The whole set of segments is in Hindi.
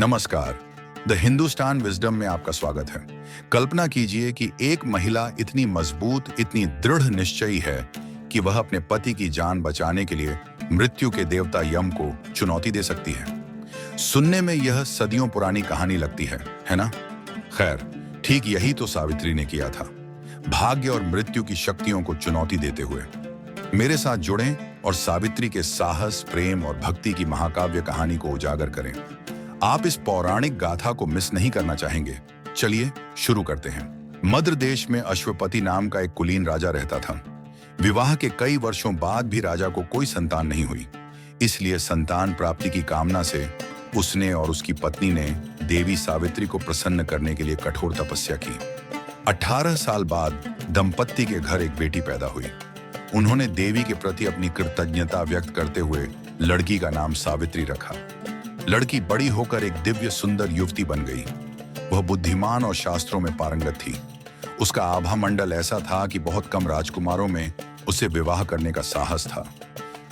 नमस्कार। द हिंदुस्तान विजडम में आपका स्वागत है। कल्पना कीजिए कि एक महिला इतनी मजबूत, इतनी दृढ़ निश्चयी है कि वह अपने पति की जान बचाने के लिए मृत्यु के देवता यम को चुनौती दे सकती है। सुनने में यह सदियों पुरानी कहानी लगती है ना? खैर, ठीक यही तो सावित्री ने किया था, भाग्य और मृत्यु की शक्तियों को चुनौती देते हुए। मेरे साथ जुड़ें और सावित्री के साहस, प्रेम और भक्ति की महाकाव्य कहानी को उजागर करें। आप इस पौराणिक गाथा को मिस नहीं करना चाहेंगे। चलिए शुरू करते हैं। मद्र देश में अश्वपति नाम का एक कुलीन राजा रहता था। विवाह के कई वर्षों बाद भी राजा को कोई संतान नहीं हुई। इसलिए संतान प्राप्ति की कामना से उसने और उसकी पत्नी ने देवी सावित्री को प्रसन्न करने के लिए कठोर तपस्या की। 18 साल बाद दंपत्ति के घर एक बेटी पैदा हुई। उन्होंने देवी के प्रति अपनी कृतज्ञता व्यक्त करते हुए लड़की का नाम सावित्री रखा। लड़की बड़ी होकर एक दिव्य सुंदर युवती बन गई। वह बुद्धिमान और शास्त्रों में पारंगत थी। उसका आभा मंडल ऐसा था कि बहुत कम राजकुमारों में उसे विवाह करने का साहस था।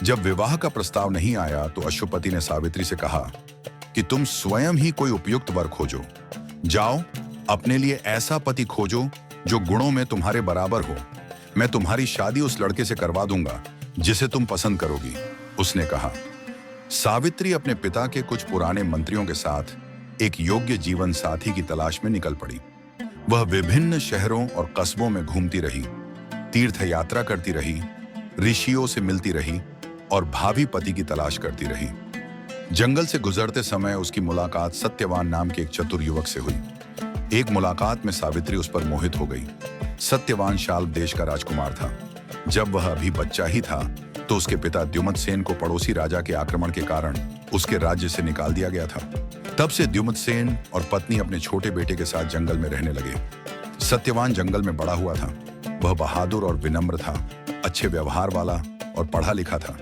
जब विवाह का प्रस्ताव नहीं आया तो अश्वपति ने सावित्री से कहा कि तुम स्वयं ही कोई उपयुक्त वर खोजो। जाओ, अपने लिए ऐसा पति खोजो जो गुणों में तुम्हारे बराबर हो। मैं तुम्हारी शादी उस लड़के से करवा दूंगा जिसे तुम पसंद करोगी, उसने कहा। सावित्री अपने पिता के कुछ पुराने मंत्रियों के साथ एक योग्य जीवन साथी की तलाश में निकल पड़ी। वह विभिन्न शहरों और कस्बों में घूमती रही, तीर्थ यात्रा करती रही, ऋषियों से मिलती रही और भावी पति की तलाश करती रही। जंगल से गुजरते समय उसकी मुलाकात सत्यवान नाम के एक चतुर युवक से हुई। एक मुलाकात में सावित्री उस पर मोहित हो गई। सत्यवान शाल्व देश का राजकुमार था। जब वह अभी बच्चा ही था तो उसके पिता द्युमत्सेन को पड़ोसी राजा के आक्रमण के कारण उसके राज्य से निकाल दिया गया था। तब से द्युमत्सेन और पत्नी अपने छोटे बेटे के साथ जंगल में रहने लगे। सत्यवान जंगल में बड़ा हुआ था। वह बहादुर और विनम्र था, अच्छे व्यवहार वाला और पढ़ा लिखा था।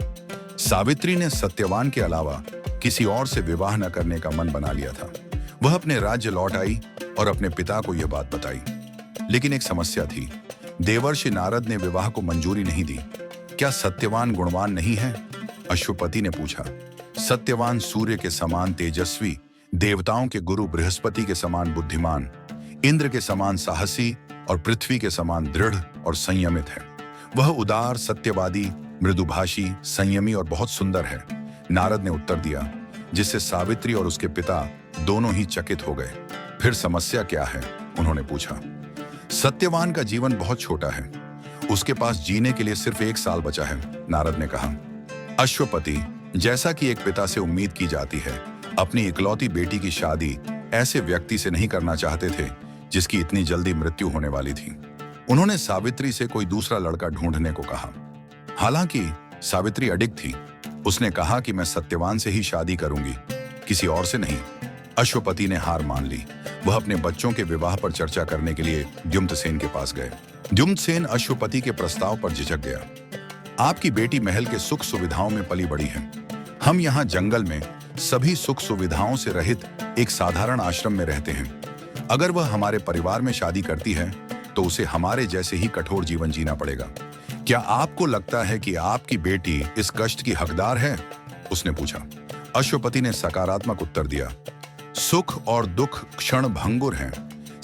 सावित्री ने सत्यवान के अलावा किसी और से विवाह न करने का मन बना लिया था। वह अपने राज्य लौट आई और अपने पिता को यह बात बताई। लेकिन एक समस्या थी। देवर्षि नारद ने विवाह को मंजूरी नहीं दी। क्या सत्यवान गुणवान नहीं है? अश्वपति ने पूछा। सत्यवान सूर्य के समान तेजस्वी, देवताओं के गुरु बृहस्पति के समान बुद्धिमान, इंद्र के समान साहसी और पृथ्वी के समान दृढ़ और संयमित है। वह उदार, सत्यवादी, मृदुभाषी, संयमी और बहुत सुंदर है, नारद ने उत्तर दिया, जिससे सावित्री और उसके पिता दोनों ही चकित हो गए। फिर समस्या क्या है? उन्होंने पूछा। सत्यवान का जीवन बहुत छोटा है। उसके पास जीने के लिए सिर्फ 1 साल बचा है, नारद ने कहा। अश्वपति, जैसा कि एक पिता से उम्मीद की जाती है, अपनी इकलौती बेटी की शादी ऐसे व्यक्ति से नहीं करना चाहते थे जिसकी इतनी जल्दी मृत्यु होने वाली थी। उन्होंने सावित्री से कोई दूसरा लड़का ढूंढने को कहा। हालांकि सावित्री अडिग थी। उसने कहा कि मैं सत्यवान से ही शादी करूंगी, किसी और से नहीं। अश्वपति ने हार मान ली। वह अपने बच्चों के विवाह पर चर्चा करने के लिए द्युमत्सेन के पास गए। द्युमत्सेन अश्वपति के प्रस्ताव पर झिझक गया। आपकी बेटी महल के सुख सुविधाओं में पली बड़ी है। हम यहाँ जंगल में सभी सुख सुविधाओं से रहित एक साधारण आश्रम में रहते हैं। अगर वह हमारे परिवार में शादी करती है तो उसे हमारे जैसे ही कठोर जीवन जीना पड़ेगा। क्या आपको लगता है कि आपकी बेटी इस कष्ट की हकदार है? उसने पूछा। अश्वपति ने सकारात्मक उत्तर दिया। सुख और दुख क्षण भंगुर हैं।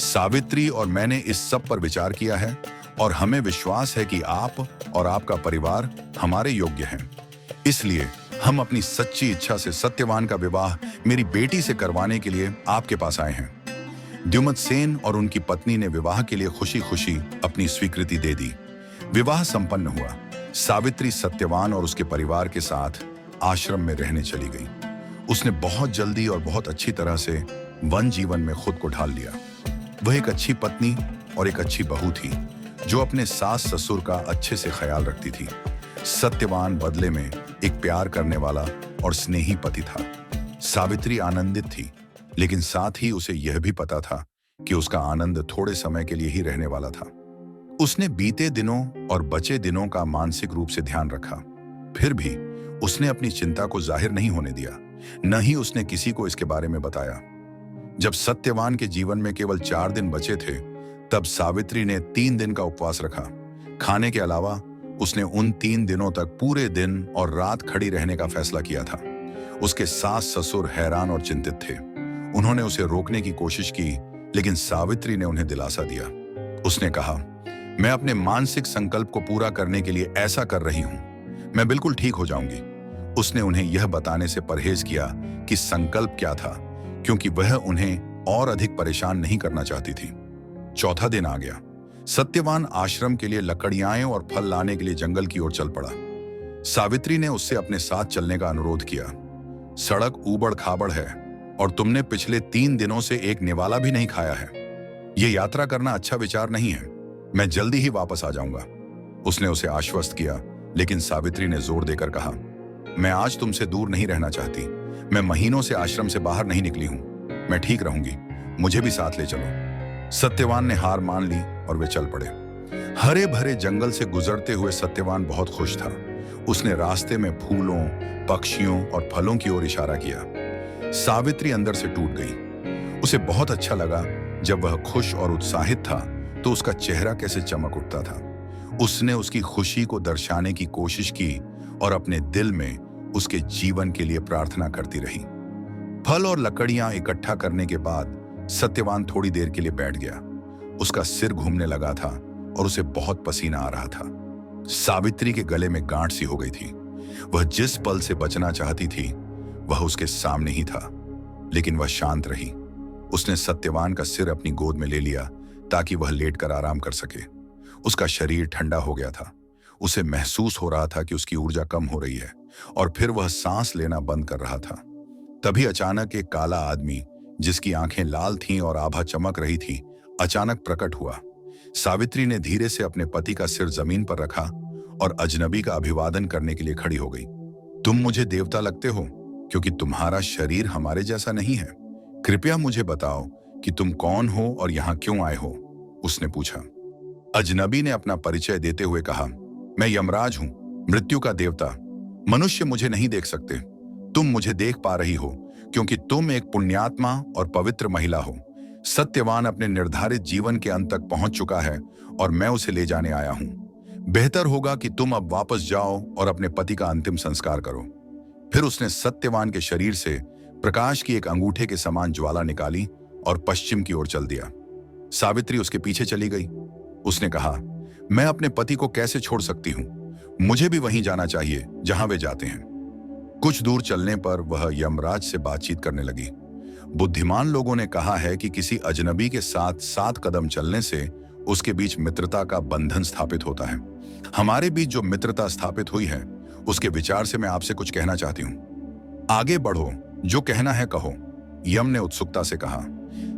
सावित्री और मैंने इस सब पर विचार किया है और हमें विश्वास है कि आप और आपका परिवार हमारे योग्य हैं। इसलिए हम अपनी सच्ची इच्छा से सत्यवान का विवाह मेरी बेटी से करवाने के लिए आपके पास आए हैं। द्युमत्सेन और उनकी पत्नी ने विवाह के लिए खुशी खुशी अपनी स्वीकृति दे दी। विवाह संपन्न हुआ। सावित्री सत्यवान और उसके परिवार के साथ आश्रम में रहने चली गई। उसने बहुत जल्दी और बहुत अच्छी तरह से वन जीवन में खुद को ढाल लिया। वह एक अच्छी पत्नी और एक अच्छी बहू थी जो अपने सास ससुर का अच्छे से ख्याल रखती थी। सत्यवान बदले में एक प्यार करने वाला और स्नेही पति था। सावित्री आनंदित थी, लेकिन साथ ही उसे यह भी पता था कि उसका आनंद थोड़े समय के लिए ही रहने वाला था। उसने बीते दिनों और बचे दिनों का मानसिक रूप से ध्यान रखा। फिर भी उसने अपनी चिंता को जाहिर नहीं होने दिया, न ही उसने किसी को इसके बारे में बताया। जब सत्यवान के जीवन में केवल 4 दिन बचे थे, तब सावित्री ने 3 दिन का उपवास रखा। खाने के अलावा उसने उन 3 दिनों तक पूरे दिन और रात खड़ी रहने का फैसला किया था। उसके सास ससुर हैरान और चिंतित थे। उन्होंने उसे रोकने की कोशिश की, लेकिन सावित्री ने उन्हें दिलासा दिया। उसने कहा, मैं अपने मानसिक संकल्प को पूरा करने के लिए ऐसा कर रही हूं। मैं बिल्कुल ठीक हो जाऊंगी। उसने उन्हें यह बताने से परहेज किया कि संकल्प क्या था, क्योंकि वह उन्हें और अधिक परेशान नहीं करना चाहती थी। चौथा दिन आ गया। सत्यवान आश्रम के लिए लकड़ियां और फल लाने के लिए जंगल की ओर चल पड़ा। सावित्री ने उससे अपने साथ चलने का अनुरोध किया। सड़क ऊबड़ खाबड़ है और तुमने पिछले 3 दिनों से एक निवाला भी नहीं खाया है। यह यात्रा करना अच्छा विचार नहीं है। मैं जल्दी ही वापस आ जाऊंगा। उसने उसे आश्वस्त किया, लेकिन सावित्री ने जोर देकर कहा, मैं आज तुमसे दूर नहीं रहना चाहती। मैं महीनों से आश्रम से बाहर नहीं निकली हूं। मैं ठीक रहूंगी, मुझे भी साथ ले चलो। सत्यवान ने हार मान ली और वे चल पड़े। हरे भरे जंगल से गुजरते हुए सत्यवान बहुत खुश था। उसने रास्ते में फूलों, पक्षियों और फलों की ओर इशारा किया। सावित्री अंदर से टूट गई। उसे बहुत अच्छा लगा। जब वह खुश और उत्साहित था तो उसका चेहरा कैसे चमक उठता था। उसने उसकी खुशी को दर्शाने की कोशिश की और अपने दिल में उसके जीवन के लिए प्रार्थना करती रही। फल और लकड़ियां इकट्ठा करने के बाद सत्यवान थोड़ी देर के लिए बैठ गया। उसका सिर घूमने लगा था और उसे बहुत पसीना आ रहा था। सावित्री के गले में गांठ सी हो गई थी। वह जिस पल से बचना चाहती थी वह उसके सामने ही था, लेकिन वह शांत रही। उसने सत्यवान का सिर अपनी गोद में ले लिया ताकि वह लेटकर आराम कर सके। उसका शरीर ठंडा हो गया था। उसे महसूस हो रहा था कि उसकी ऊर्जा कम हो रही है और फिर वह सांस लेना बंद कर रहा था। तभी अचानक एक काला आदमी, जिसकी आंखें लाल थीं और आभा चमक रही थी, अचानक प्रकट हुआ। सावित्री ने धीरे से अपने पति का सिर जमीन पर रखा और अजनबी का अभिवादन करने के लिए खड़ी हो गई। तुम मुझे देवता लगते हो क्योंकि तुम्हारा शरीर हमारे जैसा नहीं है। कृपया मुझे बताओ कि तुम कौन हो और यहां क्यों आए हो, उसने पूछा। अजनबी ने अपना परिचय देते हुए कहा, मैं यमराज हूं, मृत्यु का देवता। मनुष्य मुझे नहीं देख सकते। तुम मुझे देख पा रही हो क्योंकि तुम एक पुण्यात्मा और पवित्र महिला हो। सत्यवान अपने निर्धारित जीवन के अंत तक पहुंच चुका है और मैं उसे ले जाने आया हूं। बेहतर होगा कि तुम अब वापस जाओ और अपने पति का अंतिम संस्कार करो। फिर उसने सत्यवान के शरीर से प्रकाश की एक अंगूठे के समान ज्वाला निकाली और पश्चिम की ओर चल दिया। सावित्री उसके पीछे चली गई। उसने कहा, मैं अपने पति को कैसे छोड़ सकती हूं? मुझे भी वहीं जाना चाहिए जहां वे जाते हैं। कुछ दूर चलने पर वह यमराज से बातचीत करने लगी। बुद्धिमान लोगों ने कहा है कि किसी अजनबी के साथ 7 कदम चलने से उसके बीच मित्रता का बंधन स्थापित होता है। हमारे बीच जो मित्रता स्थापित हुई है उसके विचार से मैं आपसे कुछ कहना चाहती हूं। आगे बढ़ो, जो कहना है कहो, यम ने उत्सुकता से कहा।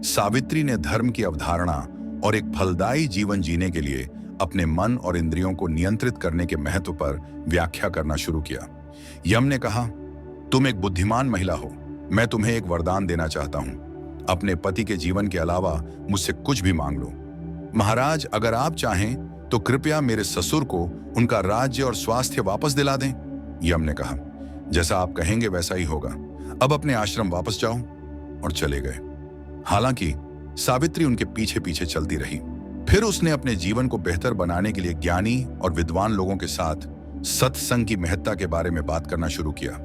सावित्री ने धर्म की अवधारणा और एक फलदायी जीवन जीने के लिए अपने मन और इंद्रियों को नियंत्रित करने के महत्व पर व्याख्या करना शुरू किया। यम ने कहा, तुम एक बुद्धिमान महिला हो। मैं तुम्हें एक वरदान देना चाहता हूं। अपने पति के जीवन के अलावा मुझसे कुछ भी मांग लो। महाराज, अगर आप चाहें तो कृपया मेरे ससुर को उनका राज्य और स्वास्थ्य वापस दिला दें। यम ने कहा, जैसा आप कहेंगे वैसा ही होगा। अब अपने आश्रम वापस जाओ। और चले गए। हालांकि सावित्री उनके पीछे पीछे चलती रही। फिर उसने अपने जीवन को बेहतर बनाने के लिए ज्ञानी और विद्वान लोगों के साथ सत्संग की महत्ता के बारे में बात करना शुरू किया।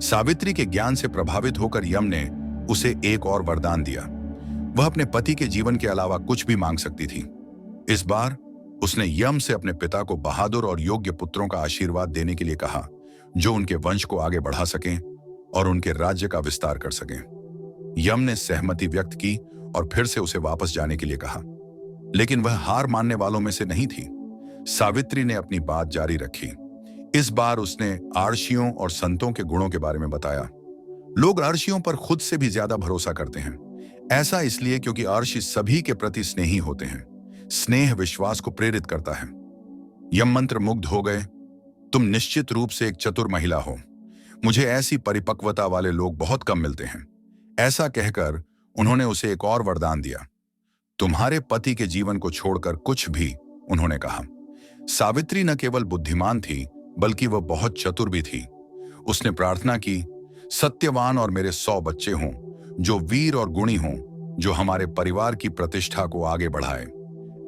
सावित्री के ज्ञान से प्रभावित होकर यम ने उसे एक और वरदान दिया। वह अपने पति के जीवन के अलावा कुछ भी मांग सकती थी। इस बार उसने यम से अपने पिता को बहादुर और योग्य पुत्रों का आशीर्वाद देने के लिए कहा, जो उनके वंश को आगे बढ़ा सकें और उनके राज्य का विस्तार कर सकें। यम ने सहमति व्यक्त की और फिर से उसे वापस जाने के लिए कहा, लेकिन वह हार मानने वालों में से नहीं थी। सावित्री ने अपनी बात जारी रखी। इस बार उसने आर्षियों और संतों के गुणों के बारे में बताया। लोग आर्षियों पर खुद से भी ज्यादा भरोसा करते हैं। ऐसा इसलिए क्योंकि आर्षि सभी के प्रति स्नेही होते हैं। स्नेह विश्वास को प्रेरित करता है। यम मंत्र मुग्ध हो गए। तुम निश्चित रूप से एक चतुर महिला हो। मुझे ऐसी परिपक्वता वाले लोग बहुत कम मिलते हैं। ऐसा कहकर उन्होंने उसे एक और वरदान दिया। तुम्हारे पति के जीवन को छोड़कर कुछ भी, उन्होंने कहा। सावित्री न केवल बुद्धिमान थी बल्कि वह बहुत चतुर भी थी। उसने प्रार्थना की, सत्यवान और मेरे 100 बच्चे हों जो वीर और गुणी हों, जो हमारे परिवार की प्रतिष्ठा को आगे बढ़ाए।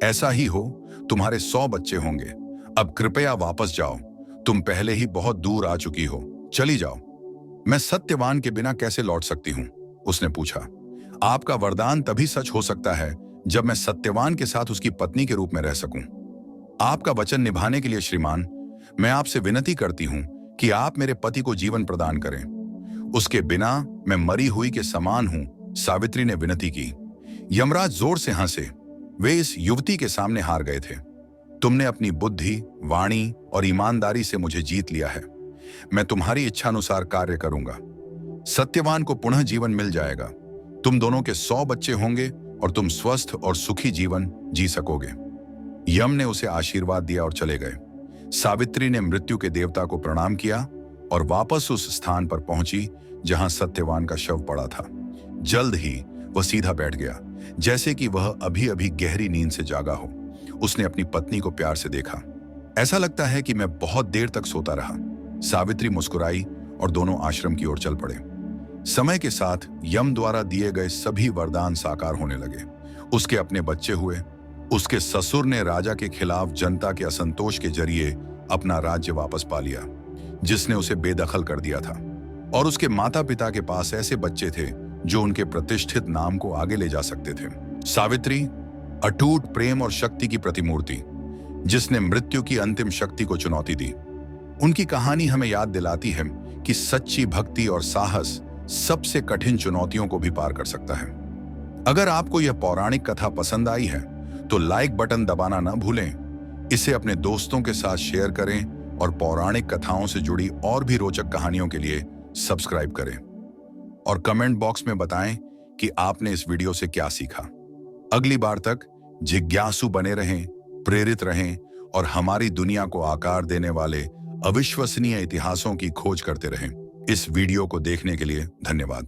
ऐसा ही हो, तुम्हारे 100 बच्चे होंगे। अब कृपया वापस जाओ। तुम पहले ही बहुत दूर आ चुकी हो। चली जाओ। मैं सत्यवान के बिना कैसे लौट सकती हूं? उसने पूछा। आपका वरदान तभी सच हो सकता है जब मैं सत्यवान के साथ उसकी पत्नी के रूप में रह सकूं। आपका वचन निभाने के लिए श्रीमान, मैं आपसे विनती करती हूं कि आप मेरे पति को जीवन प्रदान करें। उसके बिना मैं मरी हुई के समान हूं, सावित्री ने विनती की। यमराज जोर से हंसे। वे इस युवती के सामने हार गए थे। तुमने अपनी बुद्धि, वाणी और ईमानदारी से मुझे जीत लिया है। मैं तुम्हारी इच्छानुसार कार्य करूंगा। सत्यवान को पुनः जीवन मिल जाएगा। तुम दोनों के 100 बच्चे होंगे और तुम स्वस्थ और सुखी जीवन जी सकोगे। यम ने उसे आशीर्वाद दिया और चले गए। सावित्री ने मृत्यु के देवता को प्रणाम किया और वापस उस स्थान पर पहुंची जहां सत्यवान का शव पड़ा था। जल्द ही वह सीधा बैठ गया, जैसे कि वह अभी अभी गहरी नींद से जागा हो। उसने अपनी पत्नी को प्यार से देखा। ऐसा लगता है कि मैं बहुत देर तक सोता रहा। सावित्री मुस्कुराई और दोनों आश्रम की ओर चल पड़े। समय के साथ यम द्वारा दिए गए सभी वरदान साकार होने लगे। उसके अपने बच्चे हुए। उसके ससुर ने राजा के खिलाफ जनता के असंतोष के जरिए अपना राज्य वापस पा लिया, जिसने उसे बेदखल कर दिया था। और उसके माता पिता के पास ऐसे बच्चे थे जो उनके प्रतिष्ठित नाम को आगे ले जा सकते थे। सावित्री अटूट प्रेम और शक्ति की प्रतिमूर्ति, जिसने मृत्यु की अंतिम शक्ति को चुनौती दी। उनकी कहानी हमें याद दिलाती है कि सच्ची भक्ति और साहस सबसे कठिन चुनौतियों को भी पार कर सकता है। अगर आपको यह पौराणिक कथा पसंद आई है तो लाइक बटन दबाना ना भूलें। इसे अपने दोस्तों के साथ शेयर करें और पौराणिक कथाओं से जुड़ी और भी रोचक कहानियों के लिए सब्सक्राइब करें। और कमेंट बॉक्स में बताएं कि आपने इस वीडियो से क्या सीखा। अगली बार तक जिज्ञासु बने रहें, प्रेरित रहें और हमारी दुनिया को आकार देने वाले अविश्वसनीय इतिहासों की खोज करते रहें। इस वीडियो को देखने के लिए धन्यवाद।